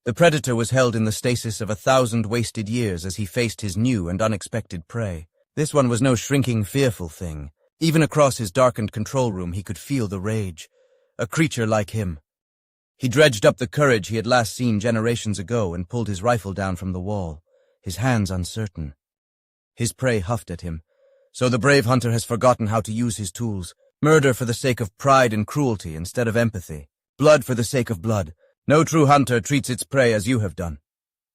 The predator was held in the stasis of 1,000 wasted years as he faced his new and unexpected prey. This one was no shrinking, fearful thing. Even across his darkened control room he could feel the rage. A creature like him. He dredged up the courage he had last seen generations ago and pulled his rifle down from the wall, his hands uncertain. His prey huffed at him. So the brave hunter has forgotten how to use his tools. Murder for the sake of pride and cruelty instead of empathy. Blood for the sake of blood. No true hunter treats its prey as you have done.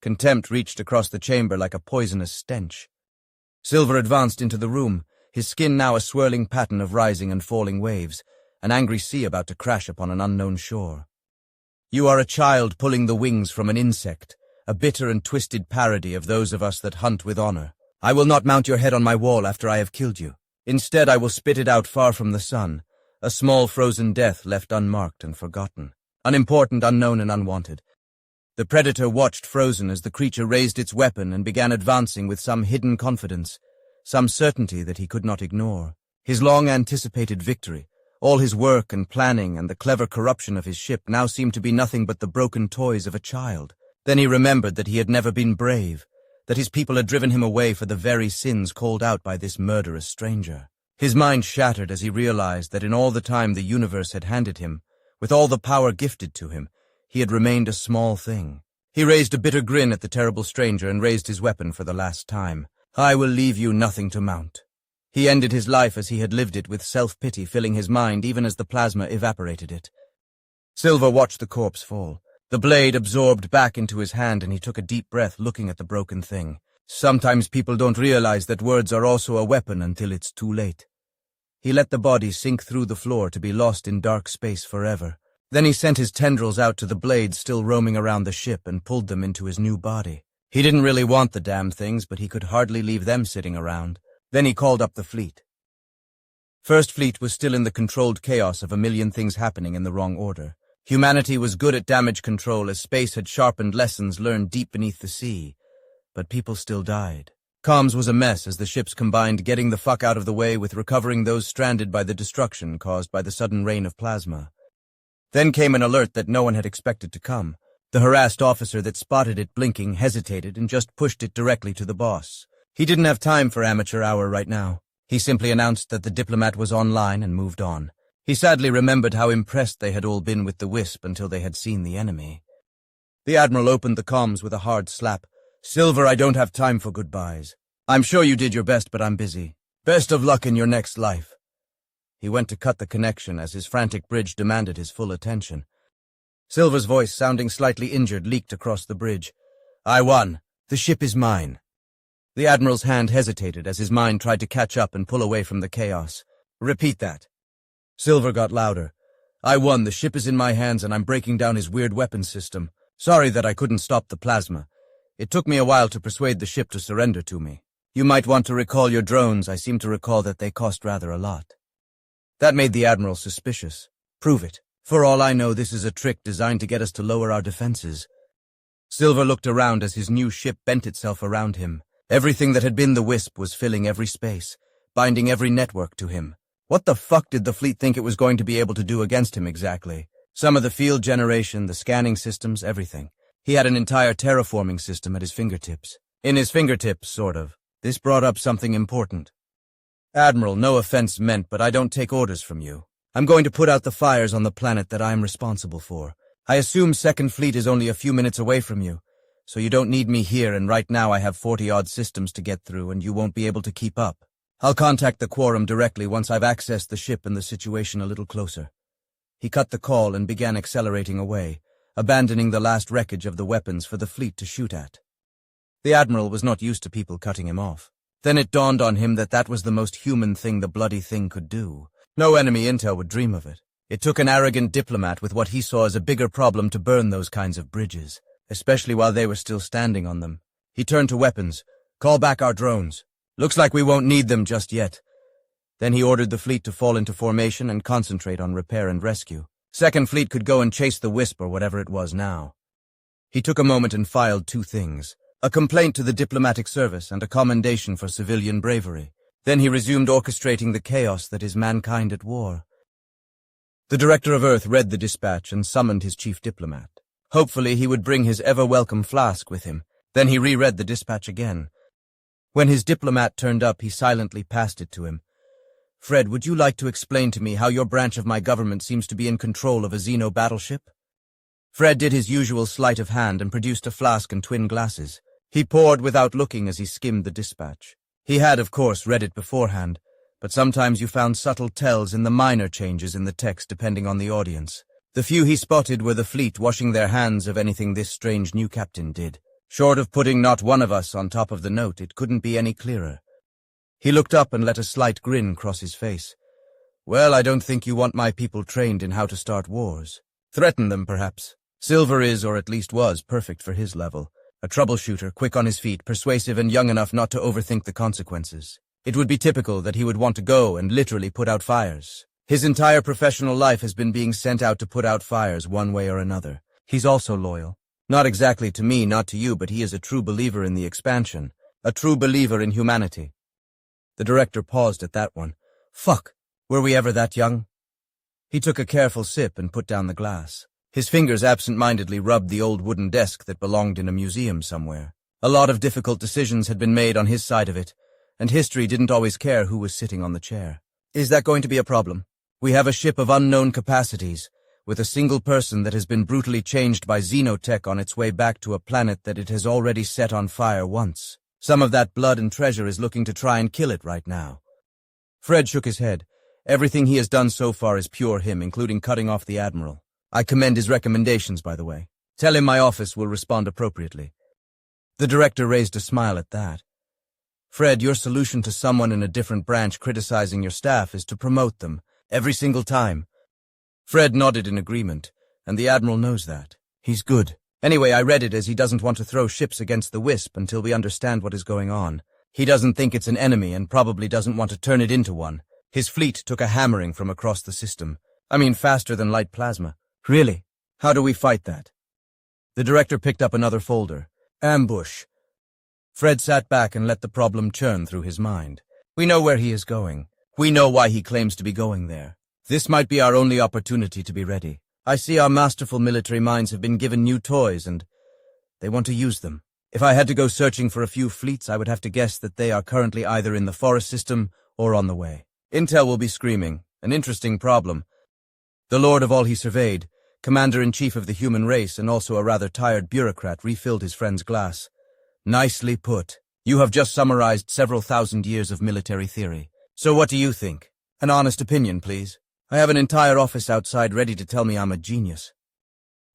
Contempt reached across the chamber like a poisonous stench. Silver advanced into the room, his skin now a swirling pattern of rising and falling waves, an angry sea about to crash upon an unknown shore. You are a child pulling the wings from an insect, a bitter and twisted parody of those of us that hunt with honor. I will not mount your head on my wall after I have killed you. Instead, I will spit it out far from the sun, a small frozen death left unmarked and forgotten, unimportant, unknown, and unwanted. The predator watched frozen as the creature raised its weapon and began advancing with some hidden confidence, some certainty that he could not ignore. His long-anticipated victory, all his work and planning and the clever corruption of his ship now seemed to be nothing but the broken toys of a child. Then he remembered that he had never been brave, that his people had driven him away for the very sins called out by this murderous stranger. His mind shattered as he realized that in all the time the universe had handed him, with all the power gifted to him, he had remained a small thing. He raised a bitter grin at the terrible stranger and raised his weapon for the last time. I will leave you nothing to mount. He ended his life as he had lived it, with self-pity filling his mind even as the plasma evaporated it. Silver watched the corpse fall. The blade absorbed back into his hand and he took a deep breath looking at the broken thing. Sometimes people don't realize that words are also a weapon until it's too late. He let the body sink through the floor to be lost in dark space forever. Then he sent his tendrils out to the blades still roaming around the ship and pulled them into his new body. He didn't really want the damned things, but he could hardly leave them sitting around. Then he called up the fleet. First Fleet was still in the controlled chaos of a million things happening in the wrong order. Humanity was good at damage control as space had sharpened lessons learned deep beneath the sea, but people still died. Comms was a mess as the ships combined getting the fuck out of the way with recovering those stranded by the destruction caused by the sudden rain of plasma. Then came an alert that no one had expected to come. The harassed officer that spotted it blinking hesitated and just pushed it directly to the boss. He didn't have time for amateur hour right now. He simply announced that the diplomat was online and moved on. He sadly remembered how impressed they had all been with the Wisp until they had seen the enemy. The Admiral opened the comms with a hard slap. Silver, I don't have time for goodbyes. I'm sure you did your best, but I'm busy. Best of luck in your next life. He went to cut the connection as his frantic bridge demanded his full attention. Silver's voice, sounding slightly injured, leaked across the bridge. I won. The ship is mine. The Admiral's hand hesitated as his mind tried to catch up and pull away from the chaos. Repeat that. Silver got louder. I won. The ship is in my hands and I'm breaking down his weird weapons system. Sorry that I couldn't stop the plasma. It took me a while to persuade the ship to surrender to me. You might want to recall your drones. I seem to recall that they cost rather a lot. That made the Admiral suspicious. Prove it. For all I know, this is a trick designed to get us to lower our defenses. Silver looked around as his new ship bent itself around him. Everything that had been the Wisp was filling every space, binding every network to him. What the fuck did the fleet think it was going to be able to do against him exactly? Some of the field generation, the scanning systems, everything. He had an entire terraforming system at his fingertips. In his fingertips, sort of. This brought up something important. Admiral, no offense meant, but I don't take orders from you. I'm going to put out the fires on the planet that I am responsible for. I assume Second Fleet is only a few minutes away from you, so you don't need me here, and right now I have 40-odd systems to get through, and you won't be able to keep up. I'll contact the Quorum directly once I've accessed the ship and the situation a little closer. He cut the call and began accelerating away, abandoning the last wreckage of the weapons for the fleet to shoot at. The Admiral was not used to people cutting him off. Then it dawned on him that that was the most human thing the bloody thing could do. No enemy intel would dream of it. It took an arrogant diplomat with what he saw as a bigger problem to burn those kinds of bridges, especially while they were still standing on them. He turned to weapons. Call back our drones. Looks like we won't need them just yet. Then he ordered the fleet to fall into formation and concentrate on repair and rescue. Second Fleet could go and chase the Wisp or whatever it was now. He took a moment and filed two things: a complaint to the diplomatic service and a commendation for civilian bravery. Then he resumed orchestrating the chaos that is mankind at war. The Director of Earth read the dispatch and summoned his chief diplomat. Hopefully he would bring his ever-welcome flask with him. Then he reread the dispatch again. When his diplomat turned up, he silently passed it to him. "Fred, would you like to explain to me how your branch of my government seems to be in control of a Xeno battleship?" Fred did his usual sleight of hand and produced a flask and twin glasses. He poured without looking as he skimmed the dispatch. He had, of course, read it beforehand, but sometimes you found subtle tells in the minor changes in the text depending on the audience. The few he spotted were the fleet washing their hands of anything this strange new captain did. Short of putting "not one of us" on top of the note, it couldn't be any clearer. He looked up and let a slight grin cross his face. "Well, I don't think you want my people trained in how to start wars. Threaten them, perhaps. Silver is, or at least was, perfect for his level. A troubleshooter, quick on his feet, persuasive and young enough not to overthink the consequences. It would be typical that he would want to go and literally put out fires. His entire professional life has been being sent out to put out fires one way or another. He's also loyal. Not exactly to me, not to you, but he is a true believer in the expansion. A true believer in humanity." The director paused at that one. Fuck, were we ever that young? He took a careful sip and put down the glass. His fingers absent-mindedly rubbed the old wooden desk that belonged in a museum somewhere. A lot of difficult decisions had been made on his side of it, and history didn't always care who was sitting on the chair. "Is that going to be a problem? We have a ship of unknown capacities, with a single person that has been brutally changed by xenotech on its way back to a planet that it has already set on fire once. Some of that blood and treasure is looking to try and kill it right now." Fred shook his head. Everything he has done so far is pure him, including cutting off the Admiral. I commend his recommendations, by the way. Tell him my office will respond appropriately. The director raised a smile at that. "Fred, your solution to someone in a different branch criticizing your staff is to promote them, every single time." Fred nodded in agreement, and the Admiral knows that. He's good. Anyway, I read it as he doesn't want to throw ships against the Wisp until we understand what is going on. He doesn't think it's an enemy and probably doesn't want to turn it into one. His fleet took a hammering from across the system. I mean, faster than light plasma. Really? How do we fight that? The director picked up another folder. Ambush. Fred sat back and let the problem churn through his mind. We know where he is going. We know why he claims to be going there. This might be our only opportunity to be ready. I see our masterful military minds have been given new toys and they want to use them. If I had to go searching for a few fleets, I would have to guess that they are currently either in the forest system or on the way. Intel will be screaming. An interesting problem. The lord of all he surveyed, commander-in-chief of the human race and also a rather tired bureaucrat, refilled his friend's glass. Nicely put. You have just summarized several thousand years of military theory. So what do you think? An honest opinion, please. I have an entire office outside ready to tell me I'm a genius.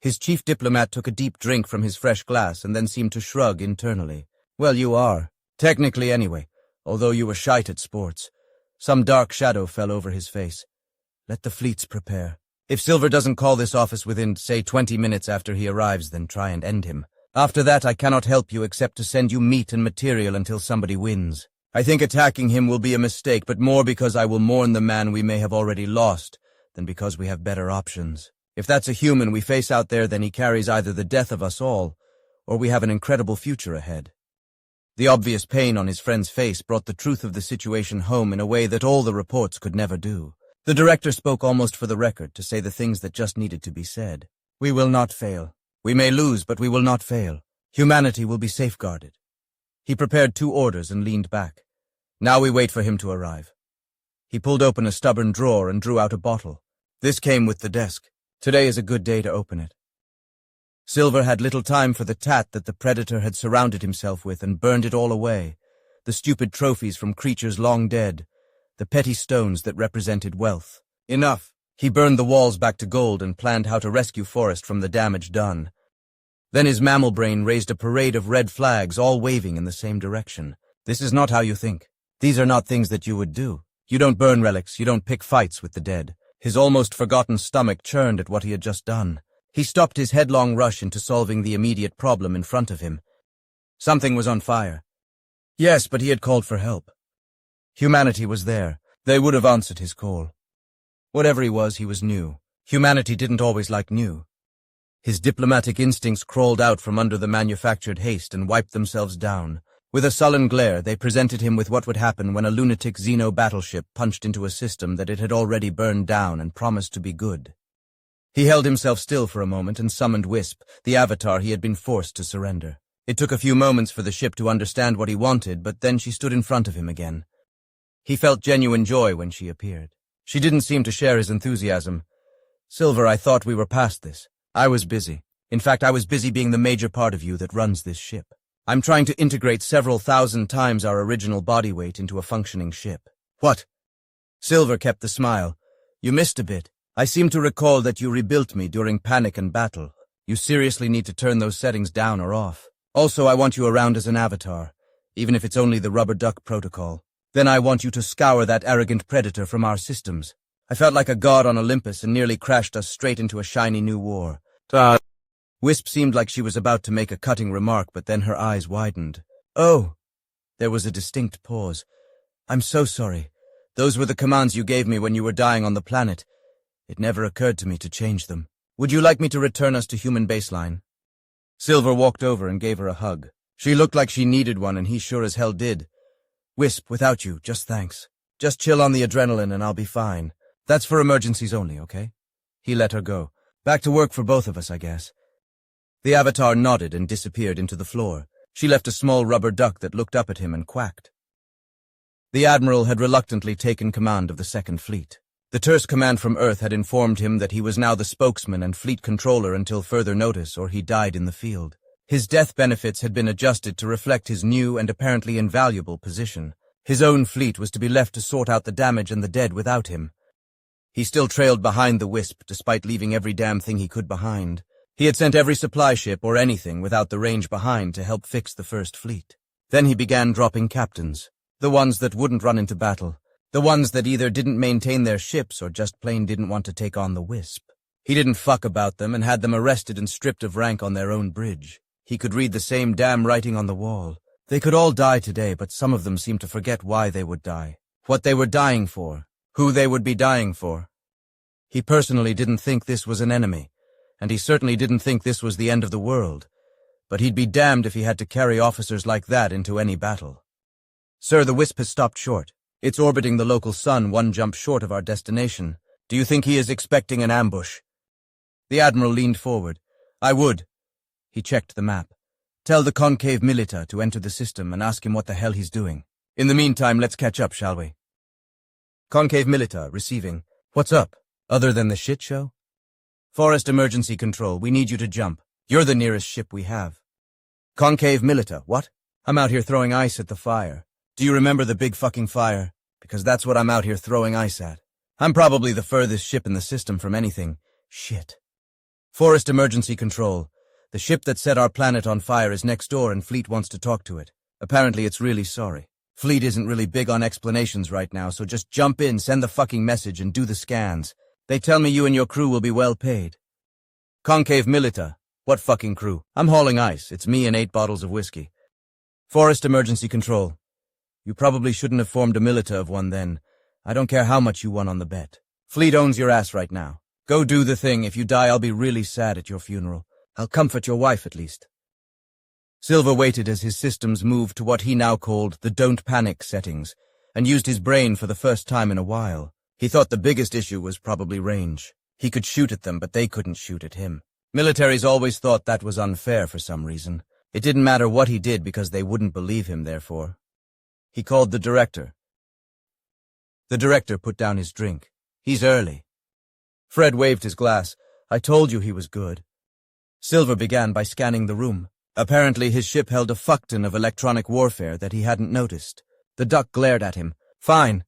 His chief diplomat took a deep drink from his fresh glass and then seemed to shrug internally. Well, you are. Technically anyway, although you were shite at sports. Some dark shadow fell over his face. Let the fleets prepare. If Silver doesn't call this office within, say, 20 minutes after he arrives, then try and end him. After that, I cannot help you except to send you meat and material until somebody wins. I think attacking him will be a mistake, but more because I will mourn the man we may have already lost than because we have better options. If that's a human we face out there, then he carries either the death of us all, or we have an incredible future ahead. The obvious pain on his friend's face brought the truth of the situation home in a way that all the reports could never do. The director spoke almost for the record to say the things that just needed to be said. We will not fail. We may lose, but we will not fail. Humanity will be safeguarded. He prepared 2 orders and leaned back. Now we wait for him to arrive. He pulled open a stubborn drawer and drew out a bottle. This came with the desk. Today is a good day to open it. Silver had little time for the tat that the predator had surrounded himself with and burned it all away. The stupid trophies from creatures long dead. The petty stones that represented wealth. Enough. He burned the walls back to gold and planned how to rescue Forrest from the damage done. Then his mammal brain raised a parade of red flags, all waving in the same direction. This is not how you think. These are not things that you would do. You don't burn relics, you don't pick fights with the dead. His almost forgotten stomach churned at what he had just done. He stopped his headlong rush into solving the immediate problem in front of him. Something was on fire. Yes, but he had called for help. Humanity was there. They would have answered his call. Whatever he was new. Humanity didn't always like new. His diplomatic instincts crawled out from under the manufactured haste and wiped themselves down. With a sullen glare, they presented him with what would happen when a lunatic Xeno battleship punched into a system that it had already burned down and promised to be good. He held himself still for a moment and summoned Wisp, the avatar he had been forced to surrender. It took a few moments for the ship to understand what he wanted, but then she stood in front of him again. He felt genuine joy when she appeared. She didn't seem to share his enthusiasm. "Silver, I thought we were past this. I was busy. In fact, I was busy being the major part of you that runs this ship. I'm trying to integrate several thousand times our original body weight into a functioning ship." "What?" Silver kept the smile. "You missed a bit. I seem to recall that you rebuilt me during panic and battle. You seriously need to turn those settings down or off. Also, I want you around as an avatar, even if it's only the rubber duck protocol. Then I want you to scour that arrogant predator from our systems. I felt like a god on Olympus and nearly crashed us straight into a shiny new war." Wisp seemed like she was about to make a cutting remark, but then her eyes widened. "Oh." There was a distinct pause. "I'm so sorry. Those were the commands you gave me when you were dying on the planet. It never occurred to me to change them. Would you like me to return us to human baseline?" Silver walked over and gave her a hug. She looked like she needed one, and he sure as hell did. "Wisp, without you, just thanks. Just chill on the adrenaline and I'll be fine. That's for emergencies only, okay?" He let her go. "Back to work for both of us, I guess." The avatar nodded and disappeared into the floor. She left a small rubber duck that looked up at him and quacked. The Admiral had reluctantly taken command of the Second Fleet. The terse command from Earth had informed him that he was now the spokesman and fleet controller until further notice, or he died in the field. His death benefits had been adjusted to reflect his new and apparently invaluable position. His own fleet was to be left to sort out the damage and the dead without him. He still trailed behind the Wisp, despite leaving every damn thing he could behind. He had sent every supply ship or anything without the range behind to help fix the First Fleet. Then he began dropping captains, the ones that wouldn't run into battle, the ones that either didn't maintain their ships or just plain didn't want to take on the Wisp. He didn't fuck about them and had them arrested and stripped of rank on their own bridge. He could read the same damn writing on the wall. They could all die today, but some of them seemed to forget why they would die, what they were dying for, who they would be dying for. He personally didn't think this was an enemy, and he certainly didn't think this was the end of the world, but he'd be damned if he had to carry officers like that into any battle. "Sir, the Wisp has stopped short. It's orbiting the local sun, one jump short of our destination. Do you think he is expecting an ambush?" The Admiral leaned forward. "I would." He checked the map. "Tell the concave Milita to enter the system and ask him what the hell he's doing. In the meantime, let's catch up, shall we?" Concave Milita, receiving. "What's up? Other than the shit show?" "Forest emergency control, we need you to jump. You're the nearest ship we have." "Concave Milita, what?" "I'm out here throwing ice at the fire. Do you remember the big fucking fire? Because that's what I'm out here throwing ice at. I'm probably the furthest ship in the system from anything. Shit." "Forest emergency control. The ship that set our planet on fire is next door and Fleet wants to talk to it. Apparently it's really sorry. Fleet isn't really big on explanations right now, so just jump in, send the fucking message, and do the scans. They tell me you and your crew will be well paid." "Concave Milita. What fucking crew? I'm hauling ice. It's me and 8 bottles of whiskey." "Forest emergency control. You probably shouldn't have formed a Milita of one then. I don't care how much you won on the bet. Fleet owns your ass right now. Go do the thing. If you die, I'll be really sad at your funeral. I'll comfort your wife at least." Silver waited as his systems moved to what he now called the don't panic settings, and used his brain for the first time in a while. He thought the biggest issue was probably range. He could shoot at them, but they couldn't shoot at him. Militaries always thought that was unfair for some reason. It didn't matter what he did because they wouldn't believe him, therefore. He called the director. The director put down his drink. "He's early." Fred waved his glass. "I told you he was good." Silver began by scanning the room. Apparently his ship held a fuckton of electronic warfare that he hadn't noticed. The duck glared at him. "Fine.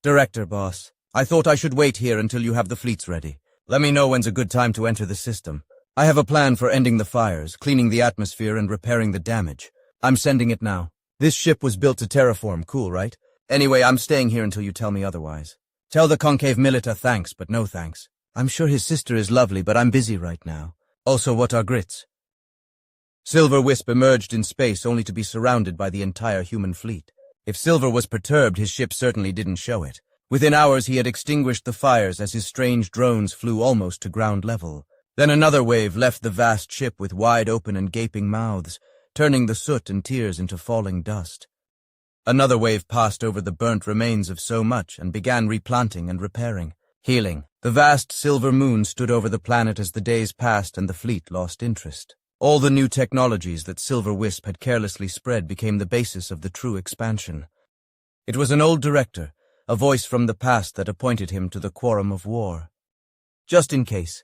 Director, boss. I thought I should wait here until you have the fleets ready. Let me know when's a good time to enter the system. I have a plan for ending the fires, cleaning the atmosphere, and repairing the damage. I'm sending it now. This ship was built to terraform, cool, right? Anyway, I'm staying here until you tell me otherwise. Tell the concave Milita thanks, but no thanks. I'm sure his sister is lovely, but I'm busy right now. Also, what are grits?" Silver Wisp emerged in space only to be surrounded by the entire human fleet. If Silver was perturbed, his ship certainly didn't show it. Within hours, he had extinguished the fires as his strange drones flew almost to ground level. Then another wave left the vast ship with wide open and gaping mouths, turning the soot and tears into falling dust. Another wave passed over the burnt remains of so much and began replanting and repairing. Healing. The vast silver moon stood over the planet as the days passed and the fleet lost interest. All the new technologies that Silver Wisp had carelessly spread became the basis of the true expansion. It was an old director, a voice from the past that appointed him to the quorum of war. Just in case,